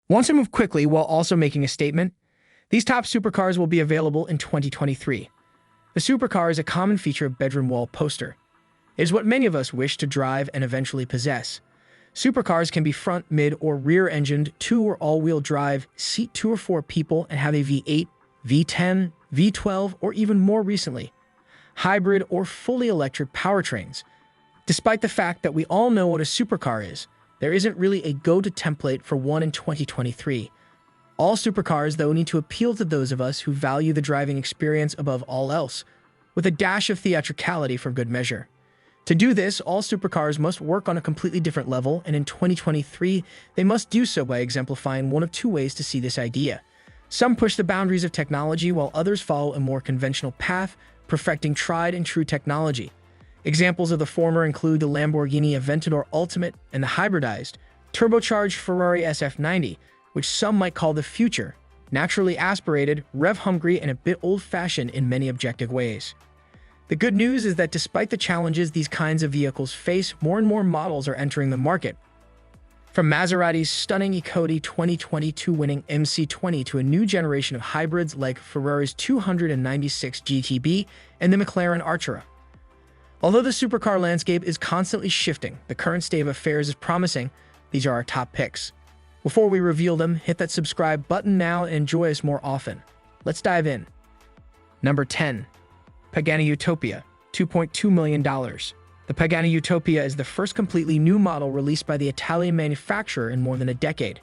Want to move quickly while also making a statement? These top supercars will be available in 2023. The supercar is a common feature of bedroom wall poster. It is what many of us wish to drive and eventually possess. Supercars can be front, mid, or rear-engined, 2 or all-wheel drive, seat 2 or 4 people, and have a V8, V10, V12, or even more recently, hybrid or fully electric powertrains. Despite the fact that we all know what a supercar is, there isn't really a go-to template for one in 2023. All supercars, though, need to appeal to those of us who value the driving experience above all else, with a dash of theatricality for good measure. To do this, all supercars must work on a completely different level, and in 2023, they must do so by exemplifying one of 2 ways to see this idea. Some push the boundaries of technology, while others follow a more conventional path, perfecting tried-and-true technology. Examples of the former include the Lamborghini Aventador Ultimate and the hybridized, turbocharged Ferrari SF90, which some might call the future, naturally aspirated, rev-hungry, and a bit old-fashioned in many objective ways. The good news is that despite the challenges these kinds of vehicles face, more and more models are entering the market. From Maserati's stunning E-Cody 2022 winning MC20 to a new generation of hybrids like Ferrari's 296 GTB and the McLaren Artura. Although the supercar landscape is constantly shifting, the current state of affairs is promising. These are our top picks. Before we reveal them, hit that subscribe button now and enjoy us more often. Let's dive in. Number 10. Pagani Utopia, $2.2 million. The Pagani Utopia is the first completely new model released by the Italian manufacturer in more than a decade.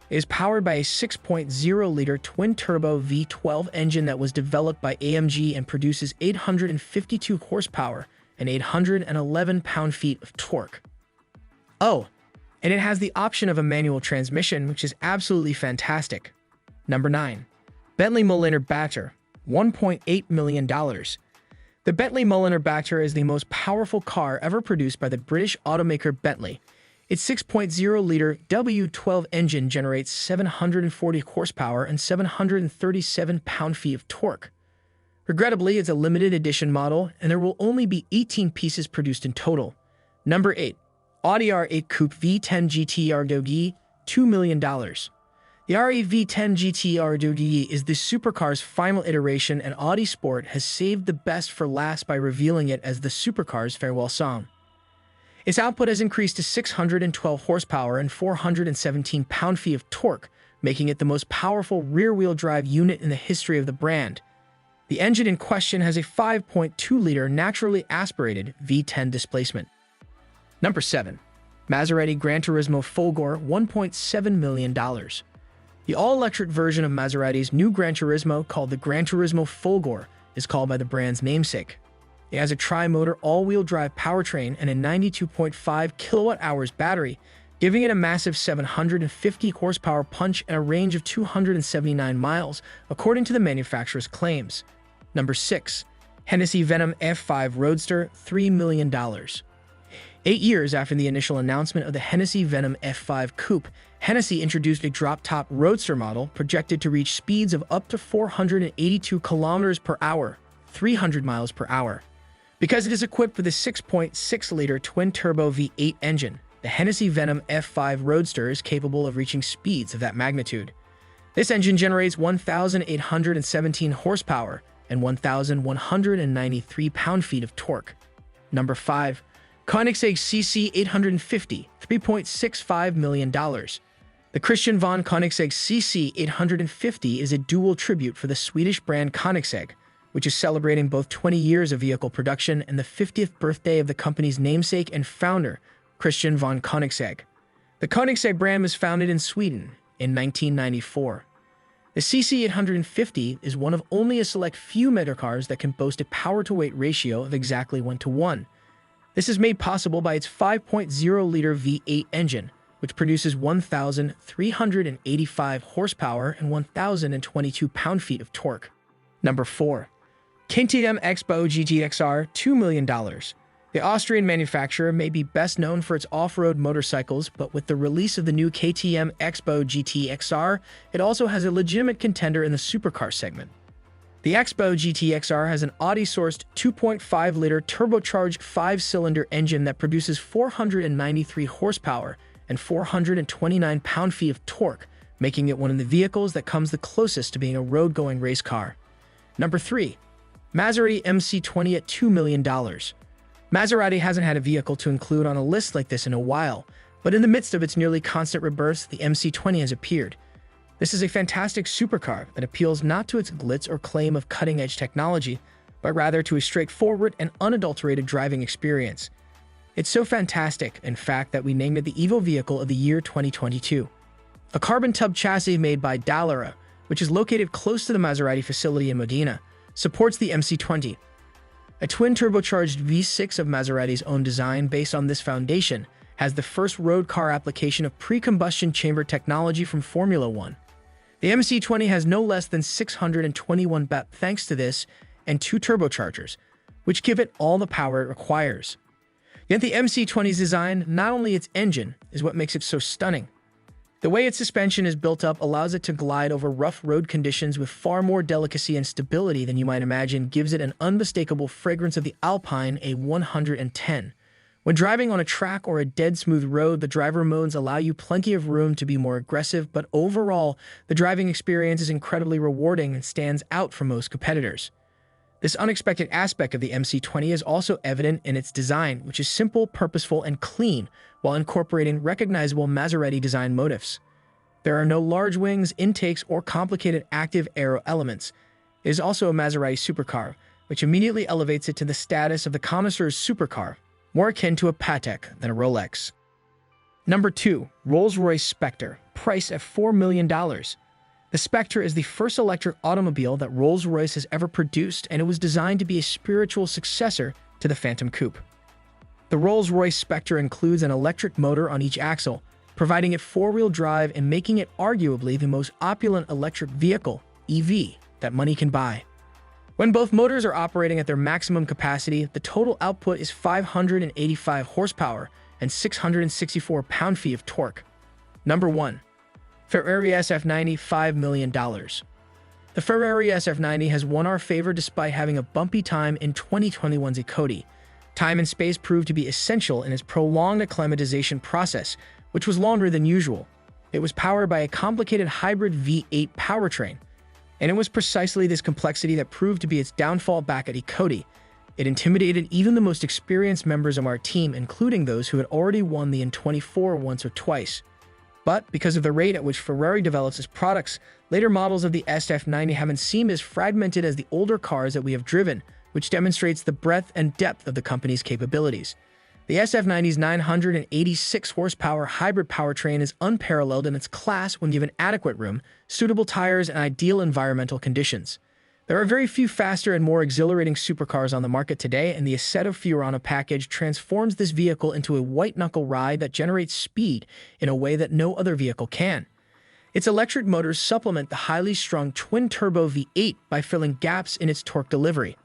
It is powered by a 6.0-liter twin-turbo V12 engine that was developed by AMG and produces 852 horsepower and 811 pound-feet of torque. Oh, and it has the option of a manual transmission, which is absolutely fantastic. Number 9. Bentley Mulliner Bacter, $1.8 million. The Bentley Mulliner Bacter is the most powerful car ever produced by the British automaker Bentley. Its 6.0-liter W12 engine generates 740 horsepower and 737 pound-feet of torque. Regrettably, it's a limited edition model, and there will only be 18 pieces produced in total. Number 8. Audi R8 Coupe V10 GT RDOGI, $2 million. The RE V10 GT RDOGI is the supercar's final iteration, and Audi Sport has saved the best for last by revealing it as the supercar's farewell song. Its output has increased to 612 horsepower and 417 pound-feet of torque, making it the most powerful rear-wheel drive unit in the history of the brand. The engine in question has a 5.2-liter naturally aspirated V10 displacement. Number 7. Maserati Gran Turismo Folgore, $1.7 million. The all-electric version of Maserati's new Gran Turismo, called the Gran Turismo Folgore, is called by the brand's namesake. It has a tri-motor all-wheel drive powertrain and a 92.5 kilowatt-hours battery, giving it a massive 750 horsepower punch and a range of 279 miles, according to the manufacturer's claims. Number 6. Hennessy Venom F5 Roadster, $3 million. 8 years after the initial announcement of the Hennessy Venom F5 Coupe, Hennessy introduced a drop-top roadster model projected to reach speeds of up to 482 kilometers per hour, 300 miles per hour. Because it is equipped with a 6.6-liter twin-turbo V8 engine, the Hennessy Venom F5 Roadster is capable of reaching speeds of that magnitude. This engine generates 1,817 horsepower and 1,193 pound-feet of torque. Number 5. Koenigsegg CC850, $3.65 million. The Christian von Koenigsegg CC850 is a dual tribute for the Swedish brand Koenigsegg, which is celebrating both 20 years of vehicle production and the 50th birthday of the company's namesake and founder, Christian von Koenigsegg. The Koenigsegg brand was founded in Sweden in 1994. The CC850 is one of only a select few motorcars that can boast a power-to-weight ratio of exactly 1:1. This is made possible by its 5.0-liter V8 engine, which produces 1,385 horsepower and 1,022 pound-feet of torque. Number 4. KTM Expo GTXR, $2 million. The Austrian manufacturer may be best known for its off-road motorcycles, but with the release of the new KTM Expo GTXR, it also has a legitimate contender in the supercar segment. The Expo GTXR has an Audi-sourced 2.5-liter turbocharged 5-cylinder engine that produces 493 horsepower and 429 pound-feet of torque, making it one of the vehicles that comes the closest to being a road-going race car. Number 3. Maserati MC20 at $2 million. Maserati hasn't had a vehicle to include on a list like this in a while, but in the midst of its nearly constant rebirth, the MC20 has appeared. This is a fantastic supercar that appeals not to its glitz or claim of cutting-edge technology, but rather to a straightforward and unadulterated driving experience. It's so fantastic, in fact, that we named it the Evo Vehicle of the Year 2022. A carbon tub chassis made by Dallara, which is located close to the Maserati facility in Modena, supports the MC20. A twin-turbocharged V6 of Maserati's own design based on this foundation has the first road car application of pre-combustion chamber technology from Formula One. The MC20 has no less than 621 bp thanks to this and 2 turbochargers, which give it all the power it requires. Yet the MC20's design, not only its engine, is what makes it so stunning. The way its suspension is built up allows it to glide over rough road conditions with far more delicacy and stability than you might imagine, gives it an unmistakable fragrance of the Alpine A110. When driving on a track or a dead smooth road, the driver modes allow you plenty of room to be more aggressive, but overall, the driving experience is incredibly rewarding and stands out from most competitors. This unexpected aspect of the MC20 is also evident in its design, which is simple, purposeful, and clean, while incorporating recognizable Maserati design motifs. There are no large wings, intakes, or complicated active aero elements. It is also a Maserati supercar, which immediately elevates it to the status of the connoisseur's supercar, more akin to a Patek than a Rolex. Number 2. Rolls-Royce Spectre, priced at $4 million. The Spectre is the first electric automobile that Rolls-Royce has ever produced, and it was designed to be a spiritual successor to the Phantom Coupe. The Rolls-Royce Spectre includes an electric motor on each axle, providing it four-wheel drive and making it arguably the most opulent electric vehicle, EV, that money can buy. When both motors are operating at their maximum capacity, the total output is 585 horsepower and 664 pound-feet of torque. Number 1. Ferrari SF90, $5 million. The Ferrari SF90 has won our favor despite having a bumpy time in 2021's Ecoti. Time and space proved to be essential in its prolonged acclimatization process, which was longer than usual. It was powered by a complicated hybrid V8 powertrain, and it was precisely this complexity that proved to be its downfall back at Ecoti. It intimidated even the most experienced members of our team, including those who had already won the N24 once or twice. But because of the rate at which Ferrari develops its products, later models of the SF90 haven't seemed as fragmented as the older cars that we have driven, which demonstrates the breadth and depth of the company's capabilities. The SF90's 986 horsepower hybrid powertrain is unparalleled in its class when given adequate room, suitable tires, and ideal environmental conditions. There are very few faster and more exhilarating supercars on the market today, and the Assetto Fiorano package transforms this vehicle into a white-knuckle ride that generates speed in a way that no other vehicle can. Its electric motors supplement the highly strung twin-turbo V8 by filling gaps in its torque delivery.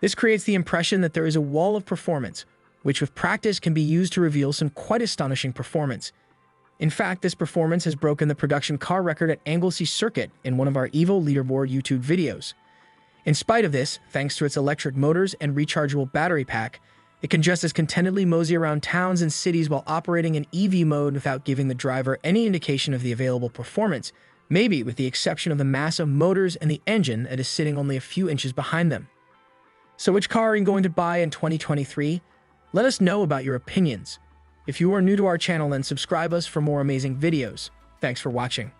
This creates the impression that there is a wall of performance, which with practice can be used to reveal some quite astonishing performance. In fact, this performance has broken the production car record at Anglesey Circuit in one of our Evo Leaderboard YouTube videos. In spite of this, thanks to its electric motors and rechargeable battery pack, it can just as contentedly mosey around towns and cities while operating in EV mode without giving the driver any indication of the available performance, maybe with the exception of the massive motors and the engine that is sitting only a few inches behind them. So which car are you going to buy in 2023? Let us know about your opinions. If you are new to our channel, then subscribe us for more amazing videos. Thanks for watching.